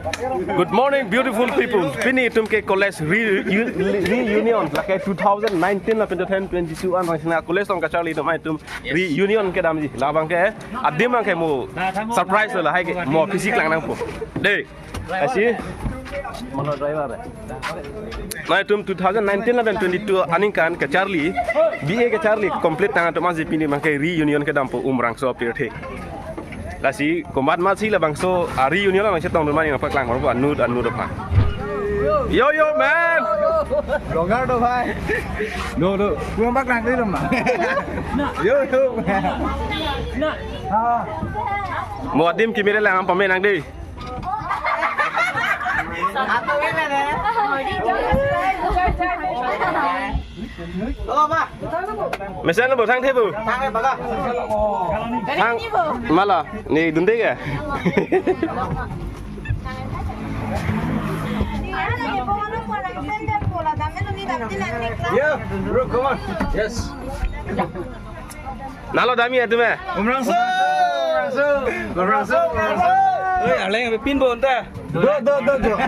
Good morning, beautiful people. Pini tumke college reunion. Lakai 2019 lah pentas 22 an rangsina college tong kacau lido mai tum reunion ke damji. Labang ke adim ang ke mo surprise lah hai ke mo fisik lang nang po. Deh, asyik. Mana driver? Nah itu 2019 lah 22 aningkan ke Charlie, BA ke Charlie complete tangan tu masih pini makai reunion ke dampo rangso pirte. Lasi kombat masih lah bangso reunion lah bangso tong rumah yang apa kelang orang anu apa. Yo man. Logar do bhai. No, gua mbak lang đi mà. Yo. Nah. Mau adim kimire lah ang pemain ang di. Atau ini deh. Halo, Pak. Mesin lo thang thế bu? Thang đây, Pak. Thang malah ni dunde ke? Yeah, bro, come on. Yes. Nalo dami ya tu me? Umrangso. Oi, aleng be pin bon ta. Do.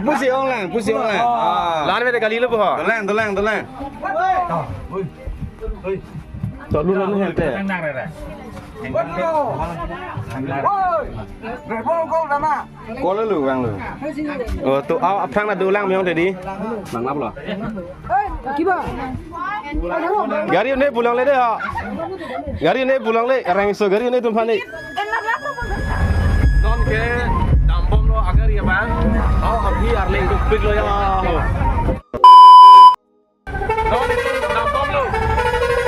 Pusi online. Lan me de kali lo po. Dolang. Tolu lo hente. Có lớn lử vàng lử. Tu au thang là dolang meong tadi. Bang lap lo. Gari ne pulang le de ha. Gari ne pulang le rang so gari ne tumpan ni. Non ke dampom lo agar ya bang. Au abhi arle itu pik lo ya. Non itu dampom lo.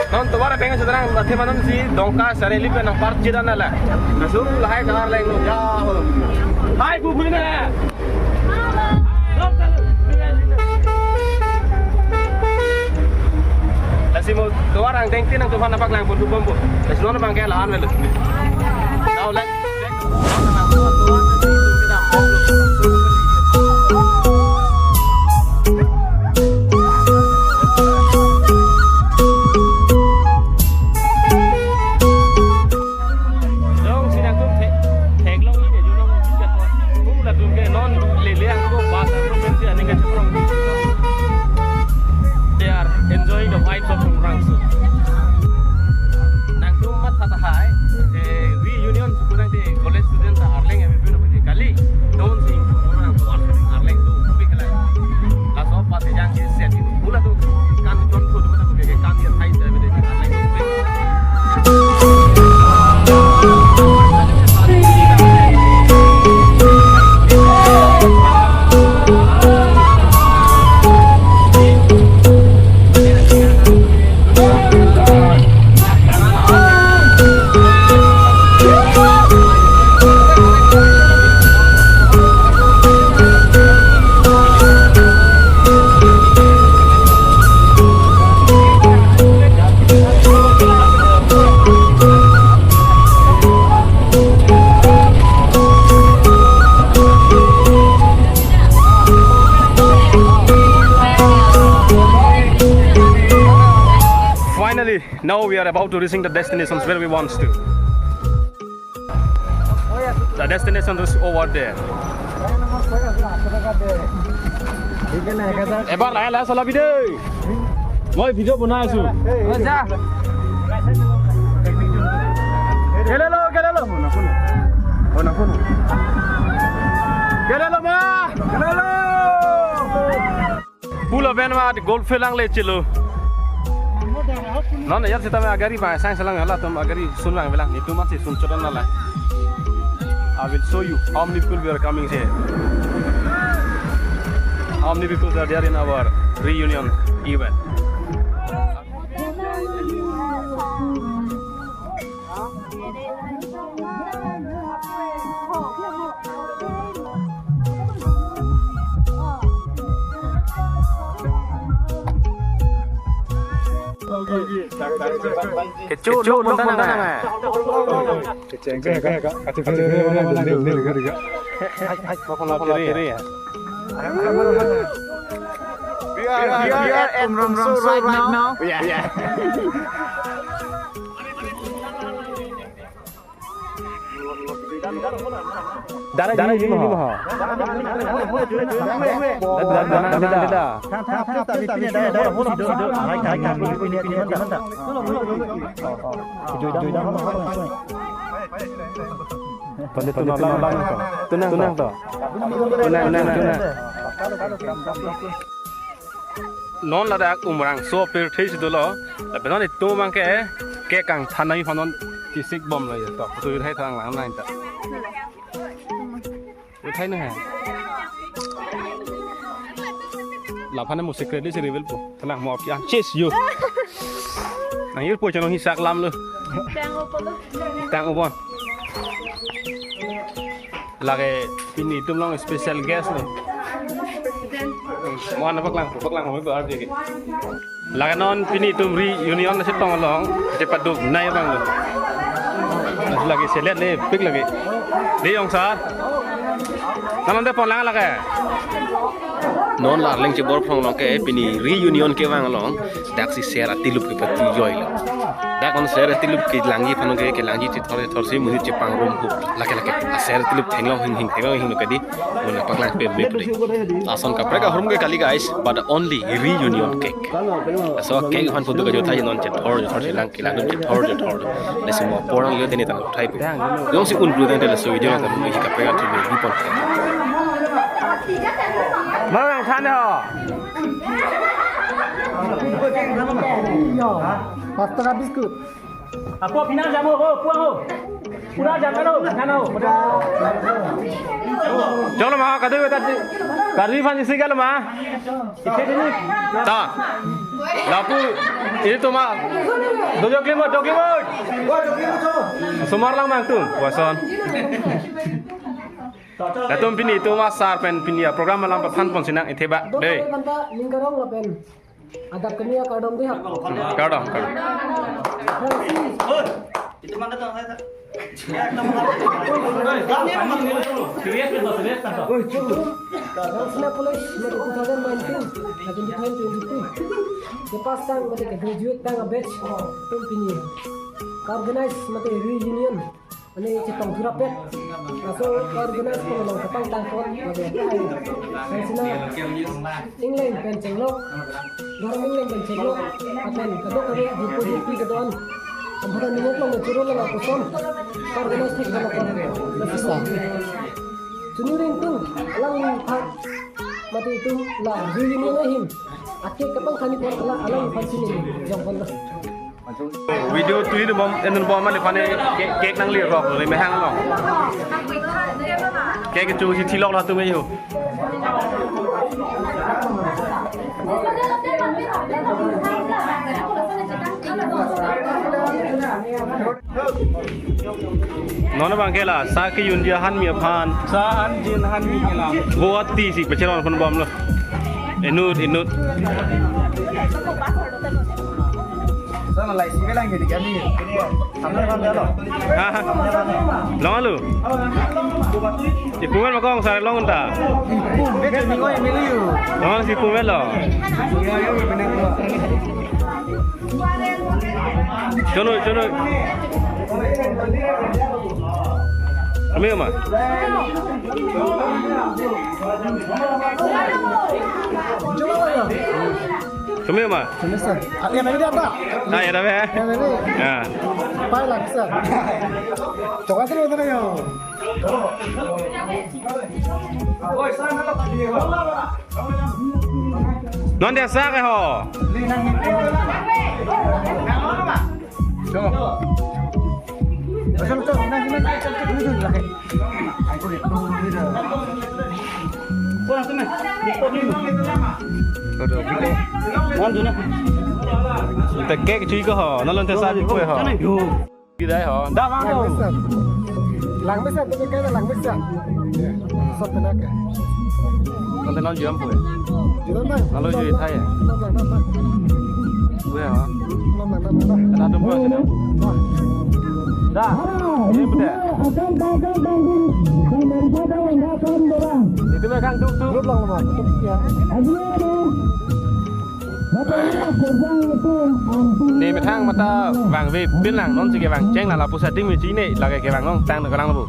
Non तुम्हारा pengen sekarang nanti mana sih dongka sareli pe nang part jidan nala. Masuk lahai kalar leng lo ya. Hai bu mina. Lasi mo tuara ang tengti nang tuhan napak lang pun tubom po. Lasi no na bang kaya lahan melu. Now let now we are about to reaching the destinations where we want to. The destination is over there. Ebar lah salah video. Moi video bana asu. Aja. Kelelo. Kelelo ma. Pula ben ma golf felang le chilo. Non ya kita me agari ba sang salang hala tum agari sunwang belang itu masih sun chodan nala. I will show you how many people we are coming here. How many people are there in our reunion event. Kecut lo pun tanah. Keceng kata kiri ya. We are at Umrangso right now. Yeah. Darah ini mah. Dah. Tunang toh. Non là đã cùng rằng số phiếu thế chứ đó là bên đó thì tôi mang cái càng thanh này phần nó chỉ xích bom này đó tôi thấy thằng làm này đó tôi thấy nữa hả là phần này một secret đi reveal po thằng nào mọc kia chase you này yêu po cho nó hisak lam luôn tang opon là cái pin này tum long special guest này Mohon apa kelang kami berarti lagi. Laga non pini tum reunion nasi tong long cepat duk naik bang lu. Lagi saya lihat nih pik lagi. Di yang saat. Namun dia pon lang lagi. Non la leng cebor phong long ke pini reunion ke bang long. Dak si share atilup ke pati joy la. Dak on share atilup ke langi pano ke langi ti thor si muhi cepang rum hu. Laki share atilup thengong hing kadi. Mula paklang pe bepri. Asan ka prega hurum ke kali guys, but only reunion cake. So cake han foto ka jo thai non che thor si lang ke lang thor. Le semua porang yo deni tan thai pe. Dong si un blue den so video ta muhi ka prega tu ni pon. Mang than ho. Pasta biskuit. Apa pinang jamu ho, puang ho. Pura jangan ho, kan ho. Cholo ma ka dei ta. Ka ri fan si gal ma. Ta. Lapu ini tu ma. Dojo klimot. Sumar lang mang tu. Wason. Datum pini tu ma sar pen pini program malam perthan pon sinang itheba dei. Lingkarong lapen. Ada kenia kadang dia. Kadang. Itu mana tu saya? National Police Metu 2019 lagi di 2022. Lepas sang mati ke graduate tang batch company. Organize mati reunion. Ani cipang surapet. Aso organize pengelola kapang tangkot mati. Saya sina England kan cenglok. Garam England kan cenglok. Aten kadok kami di kedon. Ampunan ni mo ngecuro lang ako son. Organize tik kana kon. Nasa. Sunurin tu lang mati itu lah reunion ahim. Akhir kapang kami pun alang fansini yang pun. Video tu ni bom enen bom man fane kek nang lir rok le me hang long. Kek chu si thi lok la tu me yo. Nona bang kela sa ke yun dia han mi phan sa an jin han mi kela go ati si pecheron kon bom lo enut Sana lai sih lang gitu kan ni. Sampai kan dia loh. Long lu si pungan makong sa long ta Betul ni kau yang milih. long si pungan lo chono Kami mah. Kami mah. Semester. Yang mana dia apa? Nah, ya dah be. Ya. Pai laksa. Coba tu mana yo. Non dia sak eh ho. Coba. Betul betul. Ini lah. Aku ni tunggu ni dah. Pulang tu mah. Ngon tu na. Ta kek chui ko ho, nó lên theo sao chui ho. Đi đấy ho. Đã mang đâu. Lang besar tu kan lang besar. Sat nak. Nó tên nó dùm pui. Jiran bang. Nó lo chui thay à. Nampak. Pui ho. Nampak. Ada tu pui sini. Dah. Ini betul. Itu mereka duk. Grup lang naman. Ya. Nè mà thang mà ta vàng về bên làng non chỉ cái vàng chén là phụ setting 19 này là cái vàng non tăng được cái lăng luôn.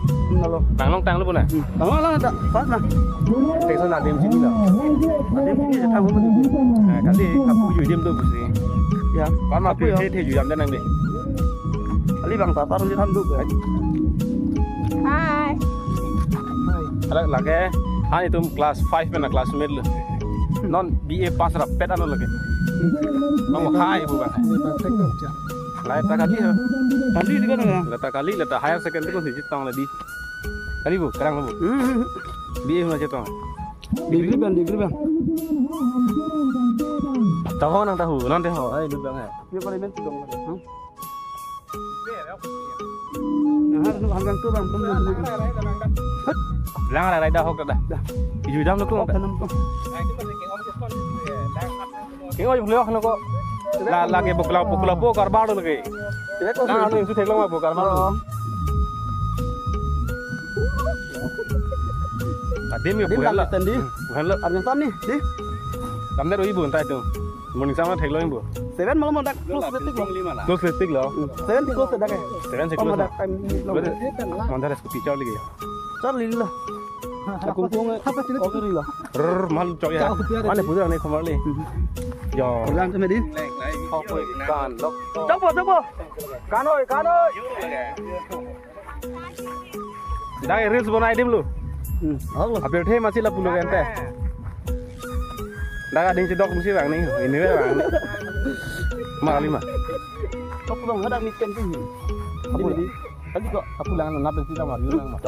Vàng non tăng luôn nè. Đó là phát mà. Thế sao là đêm 9 rồi. Đêm kia thằng mình. Cái gì gặp phụ dù đêm đâu phụ gì. Dạ. Còn mà thế thì dù dám đến năng đi. Ali bang tata đi thăm được rồi. Hi. Là cái anh itu class 5 bên là class middle. Non BA pass ra pet ano lagi. Bang mau khai ibu bang. Lai ta kali ha. Tadi di mana ya? Lata kali lata higher secondary ko si tong la di. Kali bu, karang bu. BA mana cetong. Degree bang. Tahu nang tahu, non teh ho, ai du bang ha. Dia paling penting dong. Nah, hanggang tu bang, Lang là đây đâu không được đây. Dù dám nó cũng cái ôi leo nó có là cái bục carbon đó là cái. Lang nó itu thek long bục carbon. Adim ya bukan lah. Bukan lah. Ada tan nih, di. Kamu dah ibu entah itu. Morning sama thek long ibu. Seven malam mau dak close detik loh. Close detik loh. Seven di close dak ya. Seven sih Oh, close. mau dak time loh. Mandar es kupi lagi. Charlie lah. Aku pun apa sih kau lah. Mal cok ya. Mana putih ni kemar ni. Yo. Orang tu medi. Kan lok. Coba. Kanoi. Dah reels बनाई dim lu. Allah. Update he masih lah puluh ente. Dah ada yang cedok mesti bang ni. Ini bang. Mak lima. Kau belum ada mikir tu. Apa ni? Tadi kok aku lang nak besi sama you lang mak.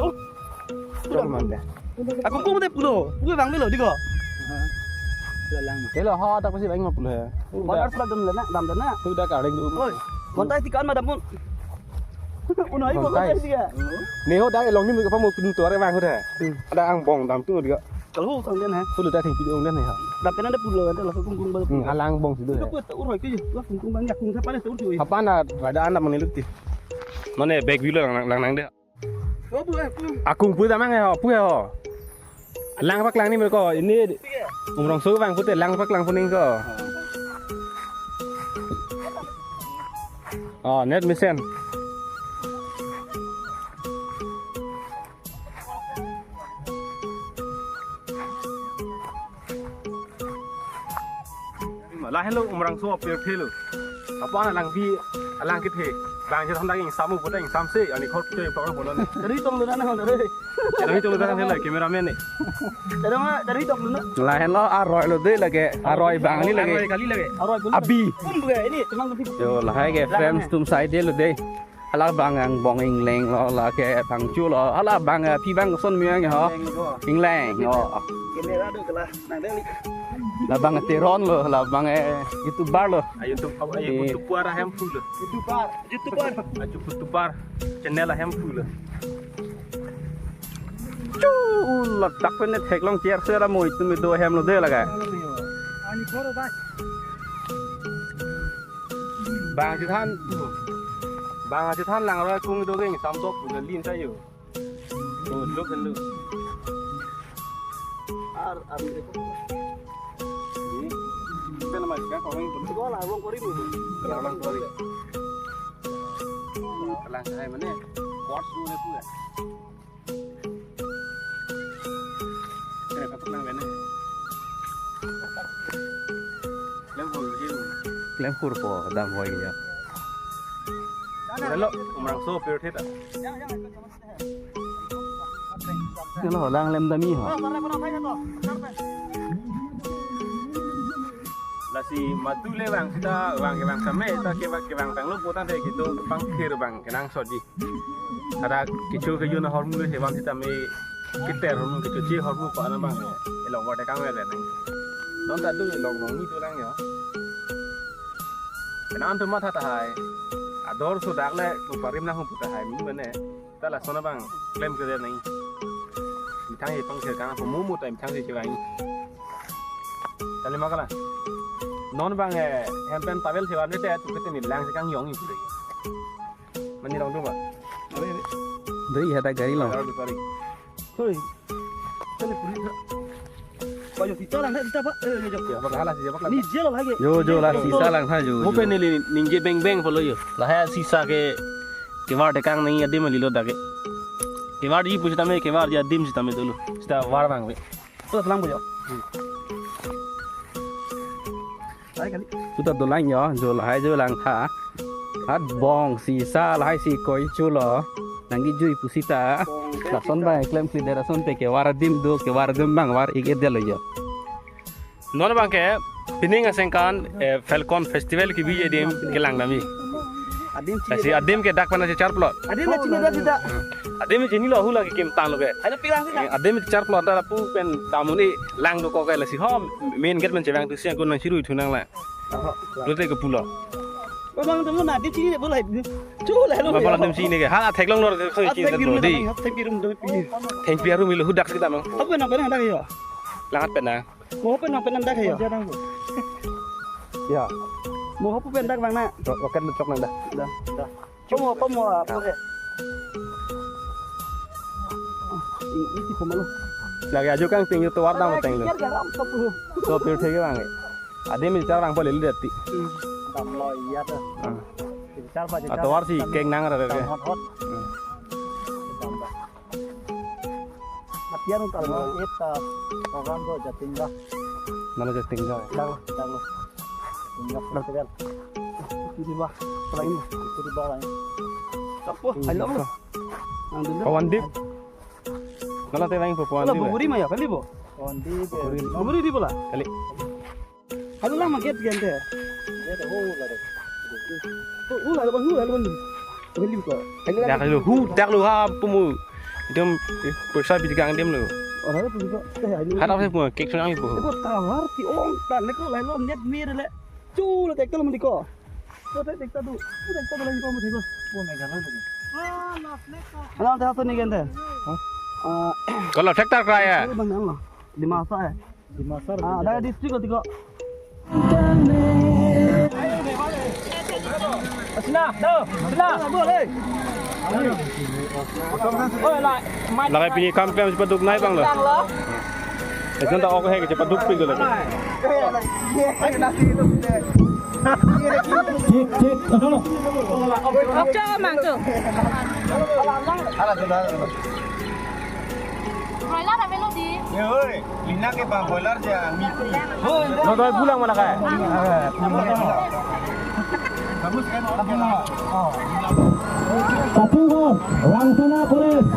Cok mana? Aku pun ada puluh. Gue bang melo di kau. Thế là ho ta có gì anh mà puluh. Kau harus dah dam dana. Tôi đã cả đánh đủ. Oi, kontai tikan madam pun. Unai kau kontai dia. Nếu đã lòng như mình có phong một tuổi cái vàng thôi thế. Đã ăn bong đam tu được. Kalau sang dia ha. Tôi được đã thành video lên này hả? Dam kan ada puluh kan lah kungkung baru. Alang bong situ. Aku tak urut ke. Lah kungkung banyak kungkung siapa dah urut. Apa anda ada anda meneliti? Mana back view lang nang deh. Kau buat. Aku pun sama nggak? Pun ya. Lang pak lang ni mereka ini umrong suruh bang putih lang pak lang puning ko. Oh net mission. Lah hello umrong suruh appear thelu. Apa lang vi lang kit he. Bang je thanda ing samu putih ing samse ani khot chơi program bolan. Dari tong lu nana dari. Jadi itu kan hello cameraman ni. Dari tong lu nana. Lah hello arroy lo deh lagi arroy bang ni lagi. Kali lagi. Arwah Abi. Pun bukan ini cuma lebih. Yo lah hai ke friends tum sai dia lo deh. Ala bang ang bong ing leng lo la ke bang chu lo ala bang pi bang son miang ho. Ing leng oh. Kamera tu kelah nang deli. La bang teron lo la bang itu bar lo. YouTube puara handful. YouTube bar channel là handful. Chu la tak pen thek long chair sera moi tu mi do hem lo deh la ka. Ani koro bai. Bang chu than bang chu than lang ra kung do geng sam dok bu lin sai yo. To look and look. Bên mà cái còn mình Có là wong kori mu. Kalau lang kori. Lang sai mana? Kuat su ne tu ya. Apa lang mana? Lem hur po dam hoy ya. Hello, umrang so pure theta. Hello, lang lem dami ha. Là si matule bang kita bang ke bang same ta ke bang tang lu potan te gitu bang khir bang ke nang soji. Ada kichu ke yuna hormone he bang kita me kiter hormone kichu chi hormone pa na bang. Elong wa ta kang le nang. Non ta du elong nong ni tu lang yo. Kenan tu ma tha ta hai. Ador so dak le tu parim na hu puta hai mi mane. Ta la sona bang claim ke nai. Mi thang he pang khir kang phu mu mu ta mi thang se che bang. Ta le ma kala. Non bang hempen tawel sewa ni teh tu kita ni lang sekang yong itu. Mani long tu ba? Dari ada gari lo. Kalau di pari. Thôi. Tele puri. yo sisa lang kita pak. Ya bakal lah sih bakal. Ni je lah lagi. Jo lah sisa lang tha jo. Mo pe ni ninge beng beng polo yo. La hai sisa ke war de kang nahi adim lilo dage. Ke war ji puchta me ke war ji adim sita me dulu. Sita war bang be. Terus lang boyo. Lại kali. Chúng ta đồ lạnh nhỏ rồi là hai giờ lang thả hát bong xì xa là hai xì coi chú lò nang di jui pusita là son bay klem kli dera son te ke waradim do ke waradim bang war ike de lo yo Non bang ke pining asengkan Falcon Festival ki bije dim ke lang nami. Adim Kasi adim ke dak pana se 4 plot. Adim na cini dah tidak. Adim jeni lo hula ke kim tan lo ke. Ada pirang sih. Adim 4 plot da pu pen tamuni lang do ko ke la si hom main gate man chewang tu siang kun nang siru thunang la. Lo te ke pulo. Bang temu na adim cini ni boleh. Cu lah lo. Ba dim sini ke. Ha thek long lo khoi chi da do di. Thek pirum do pi. Thek piaru mi lo hudak kita mang. Apa nak penang dah yo. Langat pen na. Mau penang dah yo. Ya. Mau apa penang bang na. Roket lu cok nang dah. Dah. Cuma apa mau apa ke? Ini pemalu. Lagi aju kang ting tu war dam teng lu. So pir thek bang. Adim mi charang pole lu deti. Dam lo iya tu. Bicara apa Atau war si keng nang ra ke. Hot. Latihan untuk itu program tu jatingga. Nalo je ting ja. Dah. Tinggal perhatikan. Itu di bawah. Selain itu di bawah ini. Apa? Ayo lo. Kawan dip. Nalo te bang puan Kalau dip. buburi mah ya kali bo. Buburi di bola. Kali. Halo lah maget gente. Dia dah hula dah. Hula bang. Kali ko. Dak lu hu dak lu ha pumu. Dem persa bi gang dem lu. Orang tu juga. Harap se pu kek sunang pu. Aku tawar ti ong tan le ko lai lo net mir le. Cu le tek kalau mendiko. Ko tek tu. Tek tu lagi ko mo thego. Bo me gana tu. Alam dah tu ni gente. Kalau tractor krai ya. Bang Allah. Di masa ya. Di masa. Ada distrik ko tiko. Sina, boleh. Oh, lại. Lakai pini kampiam cepat duk naik bang lo. Esun tak oke ke cepat duk ping lo. Cek. Aduh. Ojo mang tu. Broiler ada melodi. Ye oi lina ke bang boiler je mi Lo doi pulang mana kai? bagus kan oh Patunggo, Rangsana Police,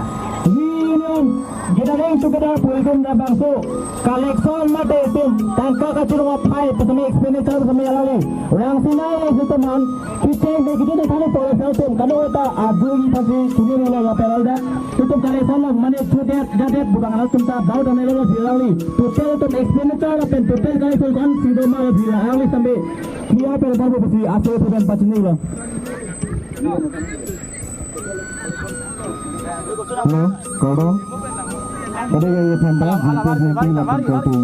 Reunion, gathering together program na bangso, collection mate tum, tangka kacurung apai, pasami expenditure pasami alali, Rangsana is the man, kitchen de kita de kane police tum, kano eta adugi pasi suni nila lapelda, tutum collection of money to that budang alat tum ta daw dan nila alali, total tum expenditure apen total collection kan sido ma alali sampai kia pel darbo pasi asal program pacini lo. Hello, Kodo. Kodo ये फंडा hampir lapan kotung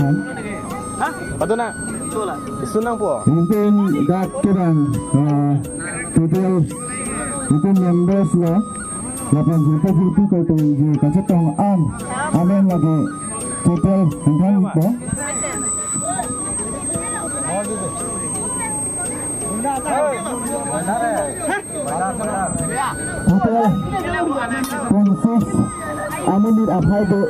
kan. Betul nak? Sunang po. Mungkin dak kurang total itu members lo 8 juta itu kotung je kasih tong amen lagi total kan itu. Total konses amin di apa itu?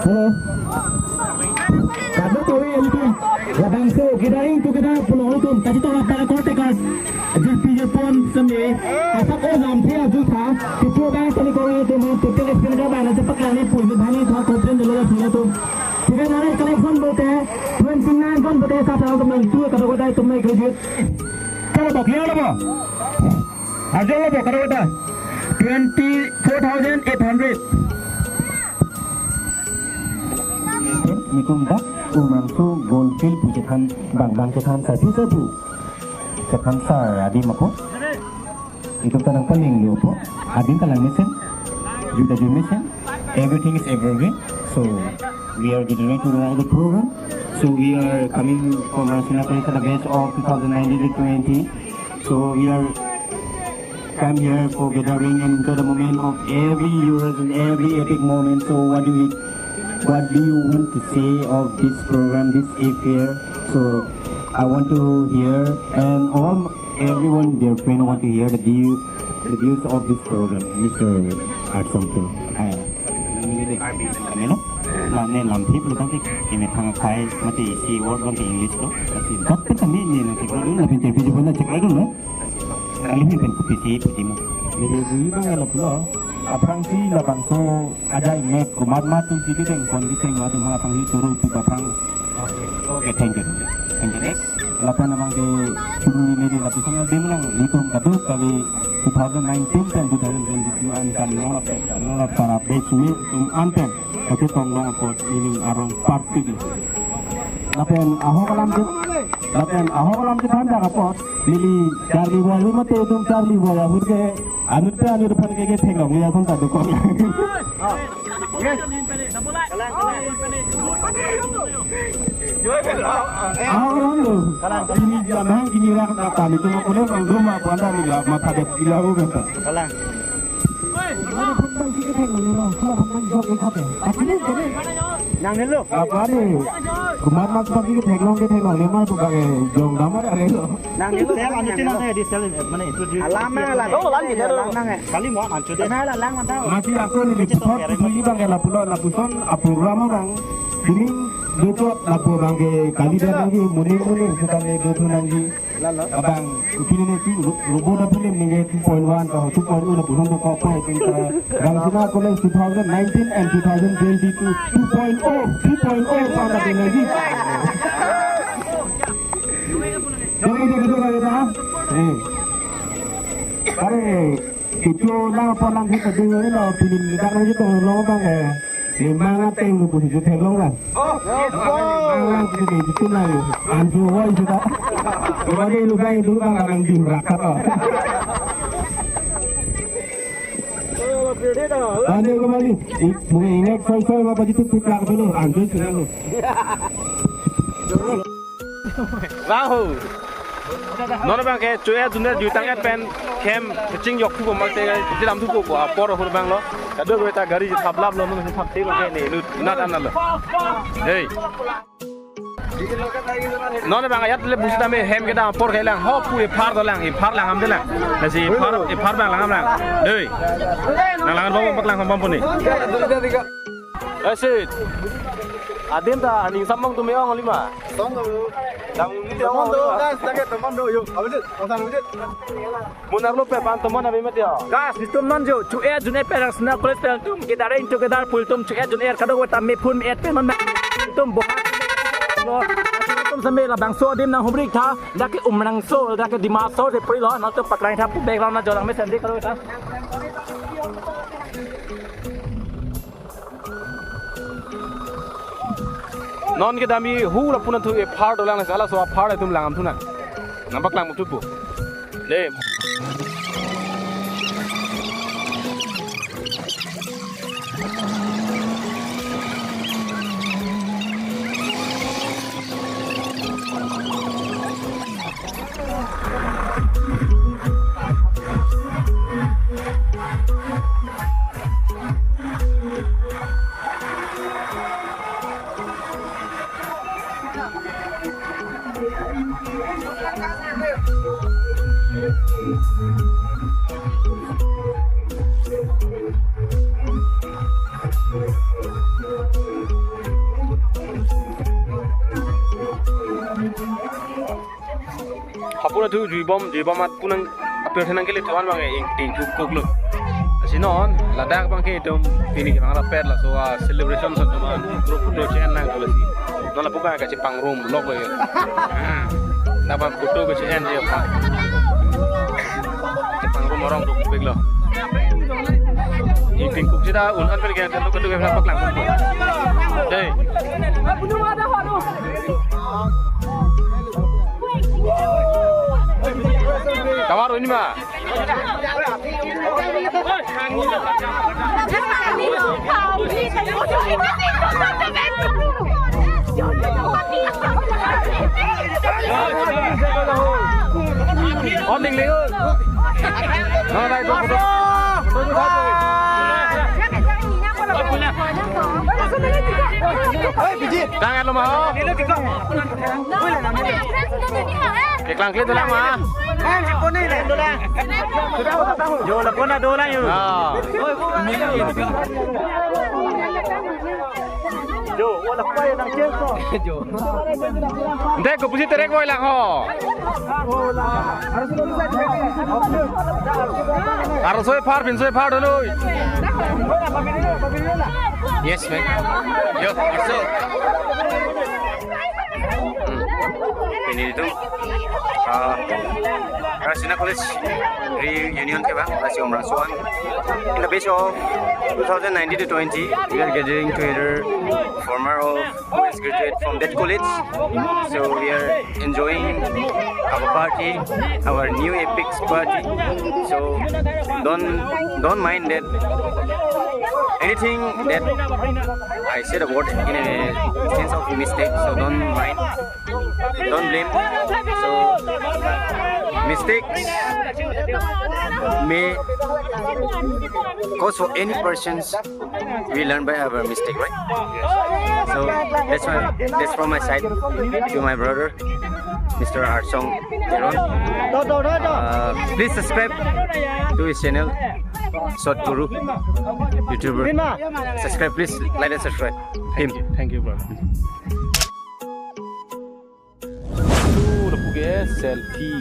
Hello. Kado kori itu, labang so kita itu kita pulau itu, tadi tu apa kortekas, jadi Jepun sendiri, asap orang dia juga, kita bang tadi kori itu mau kita eksperiment bang, cepat kali pun bang itu aku pun dulu sini tu. Kita nanti collection bote, 29 kan bote satu orang teman tu kalau kita itu make graduate. Kalau bak lihat apa? Aja apa kalau kita 24,800. Nikum dak umangsu goldfield pujikan bang cekan satu cekan sar adi mako itu tanang paling lupo adin talang mission juda mission everything is evergreen so we are getting to the program so we are coming from Rangsana Police at the base of 2019-20 so we are come here for gathering and enjoy the moment of every Euros and every epic moment. So what do you want to say of this program, this affair? So I want to hear, and everyone, dear friend, want to hear the views of this program, Mr. Arsongto. Nên làm tiếp luôn cái mình thằng phải mà thì si word bằng tiếng English đó, thì rất tất cả những này thì có đúng là bên trên video nó check lại đúng nữa. Anh ấyเป็นผู้พิจิตรนี่ดีบ้างlà pula. Apang si la bangso ada ingat kumat tu si kita kon kita matu mga apang si turu tu apang. Okay, thank you. Lapan namang ke turu ni di lapisan dia lang hitung kadu kali 2019 dan 2022 kan nolap para besmi anten. Oke, tolong aku ini arong party ni. Lapen aho kalam ke tanda kapot. Lili Charlie boy, lu mate tum Charlie boy. Ahur ke anut depan ke tengok ni aku tak dukung. Ini jangan gini rak kata ni tu aku nak rumah pandang ni lah mata dek gila aku kata. Kalang. Nang hello. Apa ni? Kumar mas pagi ke tengok lema tu pakai jong gambar ada hello. Nang hello. Saya lanjutin nanti di sel mana introduce. Lama lah. Oh lanjut dah. Nang kali mau lanjutin. Mana lah lang mantau. Masih aku ni cepat beli bang ke lapulo lapuson program bang. Ini dua lapu bang ke kali dah lagi muning sudah ni dua nanti. Abang ini ni robot apa ni ni 2.1 atau 2.0 lapu nong kau apa itu Rangsana College 2019 and 2022 2.0 pada lagi. Jangan kita. Kare itu lang polang kita dengar ni lah pilih kita lagi tu long bang Mana teng lu posisi tengok kan? Orang itu lah, anjing woi sudah. Kalau lu kayak dulu kan orang di rakat oh. Ane kembali, mungkin ingat soal apa itu tukar dulu, anjing sudah lu. Wow. Nona bang ke cuy dunia jutang pen kem kecing yok tu mak teh di dalam tu ko apor hur bang lo kado kita gari tablab lo nu thap te ke ni nu nat anal lo hey Nona bang ayat le busta me hem ke da apor ke lang ho pu e phar do lang am de lang na si phar bang lang am lang dei na lang bom bak lang bom pun ni asit Adim ta ani sambang tu meong lima song tu Dang ni teman tu gas tak teman tu yo abis pasang abis Munar lo pe pan teman abi mati ya gas itu man jo cue june pe rasna college pe tum kita rain to kedar pul tum cue june kado ta me pun me pe man tum bohat lo tum sampe la bang so dim nang humrik tha dak ke nang so dak ke dima so de pri lo na tu pak lain tha pu background na jo lang me sendi kado ta Non ke dami hu la punan tu e phar do lang sala so phar tum lang am tu na nampak lang tu pu le Hapuna tu juibom at punang apel tenang kele tuan bang ing ting tu koklo asinon ladak bang ke dom pini bang rapet la so celebration sa tuan grup foto chen lang ko si non la puka ka pang room log boy dapat foto ko chen je pa pang room orang tu beglo ing ting kuk sida un an pel ke tu ko tu ke pak lang ko dei bunu ada halu Kamar ini mah. On đỉnh lên ơi. Nó đây tôi Jangan lo mau. Iklan klip tulang mah. Yo la pona dola yo. Yo, wala pa yan ang keso. Hindi, kung pusi terek mo lang ho. Arsoy par, pinsoy par dulu. Yes, man. Yo, Arso. Ini itu Rasina College reunion ke bang, masih Om Rasuan. In the batch of 2019 to 20, we are gathering together former of who is graduate from that college. So we are enjoying our party, our new epic party. So don't mind that anything that I said a word in a sense of mistake. So don't mind, don't blame. So mistakes may cause for any persons. We learn by our mistake, right? So that's from my side to my brother, Mr. Arsong Teron. Please subscribe to his channel, Short Guru YouTuber. Subscribe, please like and subscribe him. Thank you, brother. Selfie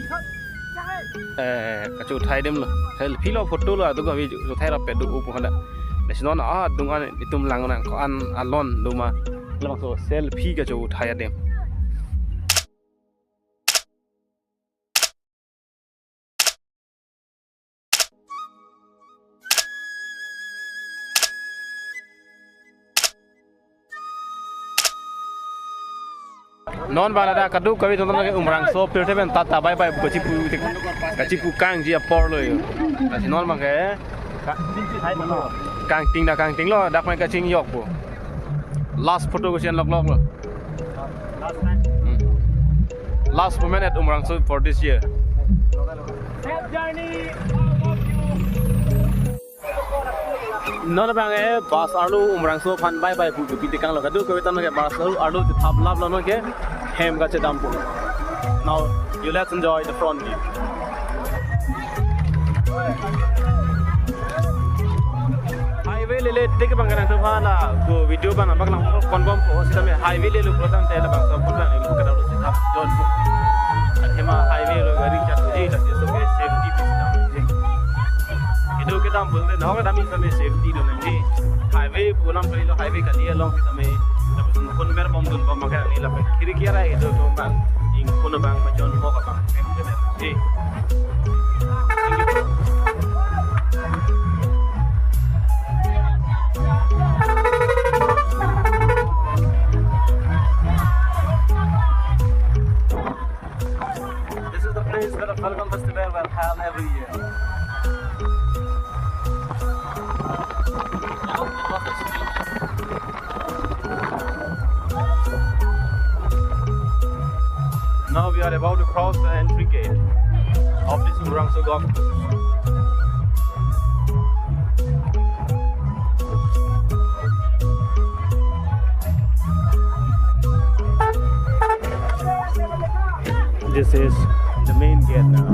kacu thai dem lo selfie lo photo lo adu ga vi thai ra pe du upu hana lesion a dung an itum lang na ko an alon duma lamang so selfie kacu thai dem non bala da kadu kawi tonton ke umrang so pil teben tata bye bye gaci pu kang ji apor lo yo asi non mang ke kang ting lo dak mai kacing yok bu last photo ko sian lok lo last moment at umrang so for this year non bang e bas alu umrang so phan bye bye bu bi kang lo kadu kawi tonton ke bas alu thap lab lo no ke hem gache dampu. Now you let's enjoy the front view. Highway le take bangana to phala go video bana baglang confirm ko system highway le lu program tela bang so program lu kada lu sita don hema highway lo gari chat je la so ke safety system ido ke dam bolne na ga dami same safety do nahi highway pulam kali lo highway kali along same kun mer bom dun bom makan ni la kiri kira itu tu bang ing kun bang macam mo ka bang ji This is the place where the Falcon Festival will held every year. Now we are about to cross the entry gate of this Umrangso Golf Course. This is the main gate now.